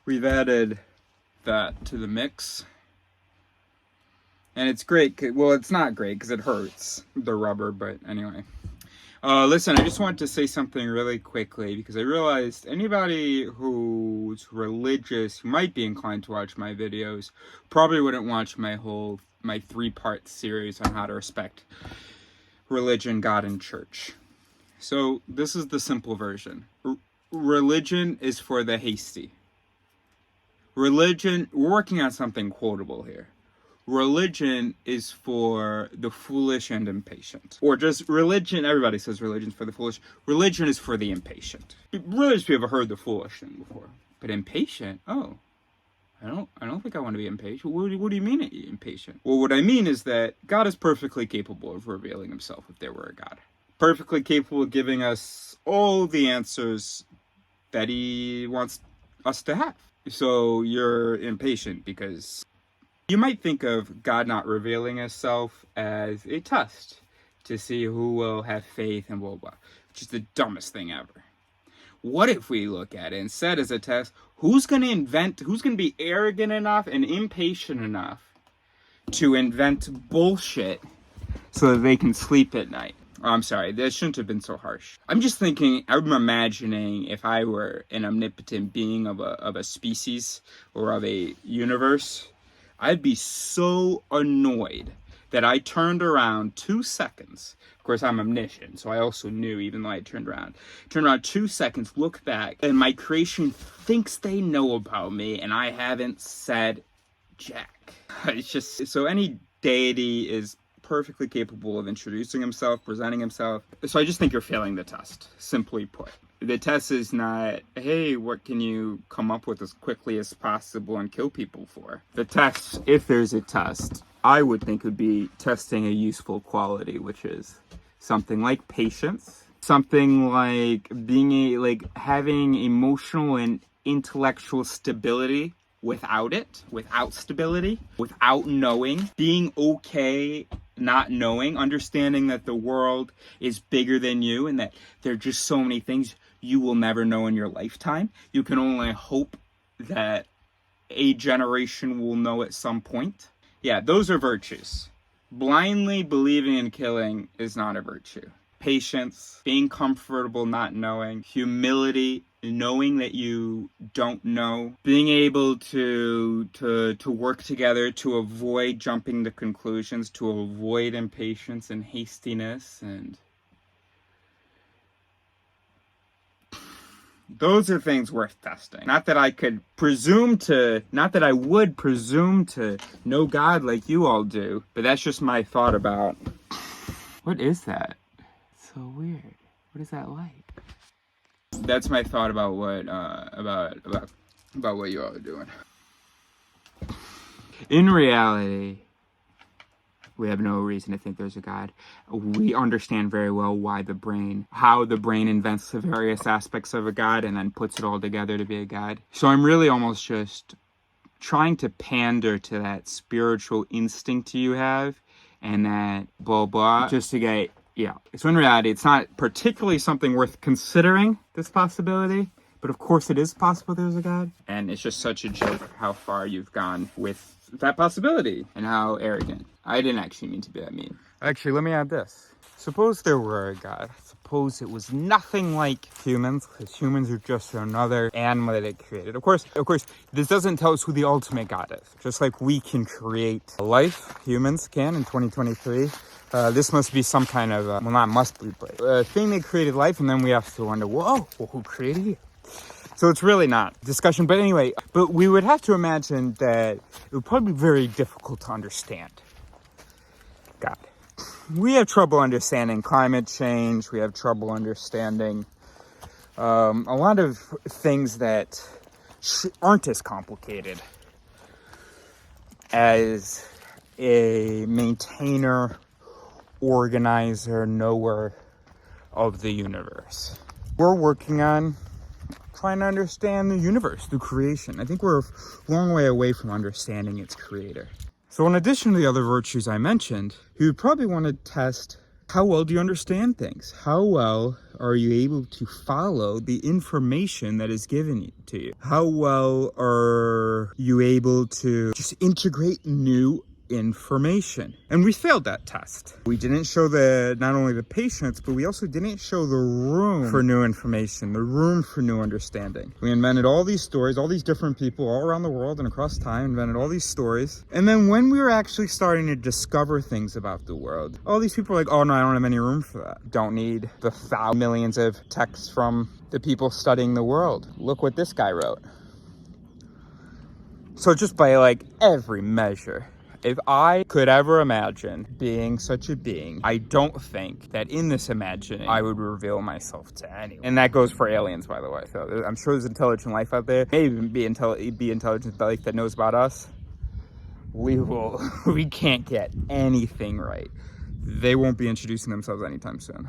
We've added that to the mix. And it's great. Well, it's not great because it hurts, the rubber, but anyway. Listen, I just wanted to say something really quickly because I realized anybody who's religious, who might be inclined to watch my videos, probably wouldn't watch my 3-part series on how to respect religion, God, and church. So this is the simple version. Religion is for the hasty. We're working on something quotable here. Religion is for the foolish and impatient. Or just religion, everybody says religion's for the foolish. Religion is for the impatient. Religious people have heard the foolish thing before. But impatient? Oh, I don't think I want to be impatient. What do you mean impatient? Well, what I mean is that God is perfectly capable of revealing himself if there were a God. Perfectly capable of giving us all the answers that he wants us to have. So you're impatient because you might think of God not revealing himself as a test to see who will have faith and blah, blah, which is the dumbest thing ever. What if we look at it instead as a test? Who's going to be arrogant enough and impatient enough to invent bullshit so that they can sleep at night? Oh, I'm sorry, that shouldn't have been so harsh. I'm imagining if I were an omnipotent being of a species or of a universe, I'd be so annoyed that I turned around 2 seconds. Of course, I'm omniscient, so I also knew, even though I turned around 2 seconds, look back, and my creation thinks they know about me, and I haven't said jack. It's just, so any deity is perfectly capable of introducing himself, presenting himself. So I just think you're failing the test, simply put. The test is not, hey, what can you come up with as quickly as possible and kill people for? The test, if there's a test, I would think would be testing a useful quality, which is something like patience, something like having emotional and intellectual stability without stability, without knowing, being okay not knowing, understanding that the world is bigger than you and that there are just so many things you will never know in your lifetime. You can only hope that a generation will know at some point. Yeah, those are virtues. Blindly believing in killing is not a virtue. Patience, being comfortable not knowing, humility, knowing that you don't know, being able to work together to avoid jumping to conclusions, to avoid impatience and hastiness, and those are things worth testing. Not that I would presume to know God like you all do, but that's just my thought about, what is that? It's so weird. What is that like? That's my thought about what what you all are doing. In reality, we have no reason to think there's a God. We understand very well how the brain invents the various aspects of a God and then puts it all together to be a God. So I'm really almost just trying to pander to that spiritual instinct you have and that blah blah, just to get. Yeah, so in reality, it's not particularly something worth considering, this possibility, but of course it is possible there's a God. And it's just such a joke how far you've gone with that possibility and how arrogant. I didn't actually mean to be that mean. Actually, let me add this. Suppose there were a God. Suppose it was nothing like humans, because humans are just another animal that it created. Of course, this doesn't tell us who the ultimate God is. Just like we can create life, humans can in 2023. This must be some kind of, well, not must be, but a thing that created life, and then we have to wonder, whoa, well, who created you? So it's really not discussion, but anyway, but we would have to imagine that it would probably be very difficult to understand God. We have trouble understanding climate change. We have trouble understanding a lot of things that aren't as complicated as a maintainer, organizer, knower of the universe. We're working on trying to understand the universe through creation. I think we're a long way away from understanding its creator. So in addition to the other virtues I mentioned, you would probably want to test How well do you understand things? How well are you able to follow the information that is given to you? How well are you able to just integrate new information? And we failed that test. We didn't show not only the patients, but we also didn't show the room for new information, the room for new understanding. We invented all these stories, all these different people all around the world and across time invented all these stories. And then when we were actually starting to discover things about the world, all these people were like, oh no, I don't have any room for that. Don't need the millions of texts from the people studying the world. Look what this guy wrote. So just by like every measure, if I could ever imagine being such a being, I don't think that in this imagining I would reveal myself to anyone. And that goes for aliens, by the way. So I'm sure there's intelligent life out there. Maybe even be intelligent life that knows about us. We can't get anything right. They won't be introducing themselves anytime soon.